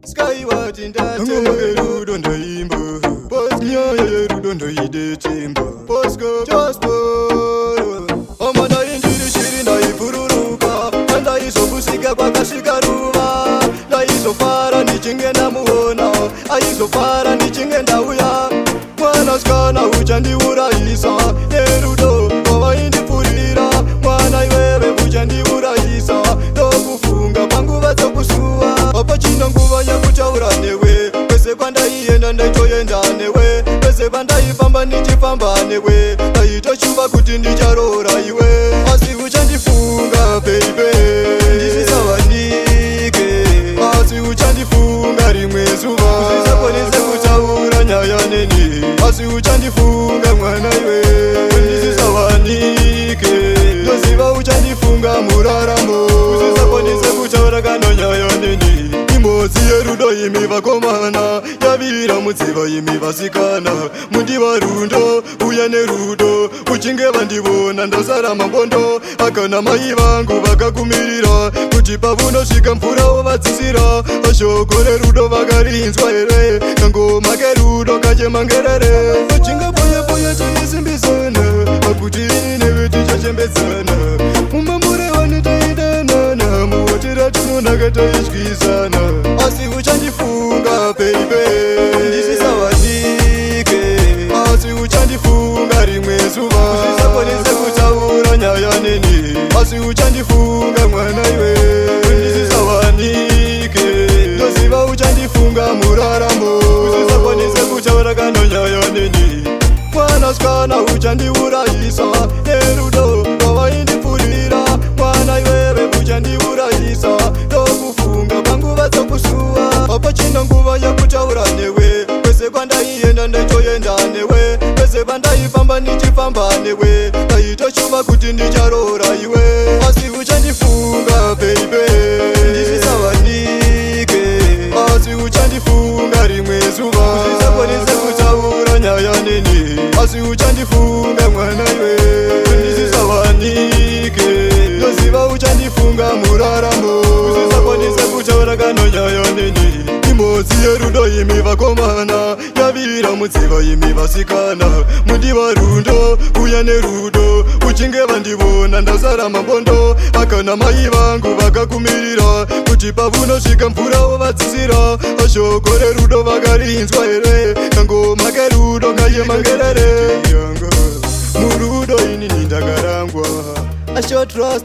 Skyward in that rudo ndoimba Post nyoye rudo ndoide timba Postco just poro Oma na indiri shiri na ipururuka Anda iso busika kwa kashika ruva Na iso fara ni chingenda muona Aiso fara ni chingenda uya Mwana skana uchandi uraisa Nerudo kwa indi purira Mwana iwewe uchandi uraisa Dokufunga pangu vato kusua Opa chino nguva ya kutaura newe Pese panda ienda ndaitoyenda newe Pese panda ifamba nichifamba newe Taito chuva kuti ndicharora iwe Asi uchandifunga baby Ndisisawanike Asi uchandifunga rimwe zuva Usisaponise kutaura nyaya neni Asi uchandifunga mwana iwe Ndisisawanike Ndoziva uchandifunga muraramo Usisaponise kutaura kana nyaya neni Imodzi yerudo imi vakomana Yavira mudziva imi vasikana Mundiva rundo, uya nerudo Uchinge vandivona ndasara mambondo Akana mai vangu vakakumirira Kuti pavunosvika mvura ovadzisira Vashoko rerudo vakarinzwa here Kangoma kerudo kachemangerere Uchinge boye boye chaisimbisana Akuti ini newe tichachembedzana Mumamure vanitaidanana Muotira tinonaka taityisana Asi uchandifunga baby Ndisisawanike Asi uchandifunga rimwe zuva Usisaponise kutaura nyaya neni Asi uchandifunga mwana iwe Ndisisawanike Ndoziva uchandifunga muraramo Usisaponise kutaura kana nyaya neni Mwana skana uchandiuraisa Nerudo kwavaindipurira Mwana iwewe uchandiuraisa Dokufunga pangu vatsokusua Apa chino nguva yakutaura newe Pese pandaienda ndaitoyenda newe Pese pandaifamba nichifamba newe Taito chuva kuti ndicharora iwe Asi uchandifunga baby Ndisisawanike Asi uchandifunga rimwe zuva Usisaponise kutaura nyaya neni Asi uchandifunga mwana iwe Ndisisawanike Ndoziva uchandifunga muraramo Usisaponise kutaura kana nyaya neni Imodzi yerudo imi vakomana Yavira mudziva imi vasikana Mundiva rundo, uya nerudo Uchinge vandivona ndasara mambondo Akana mai vangu vakakumirira Kuti pavunosvika mvura ovadzisira Ashoko rerudo vakarinzwa here Kangoma kerudo kayemangerere Murudo inini ndakarangwa I show trust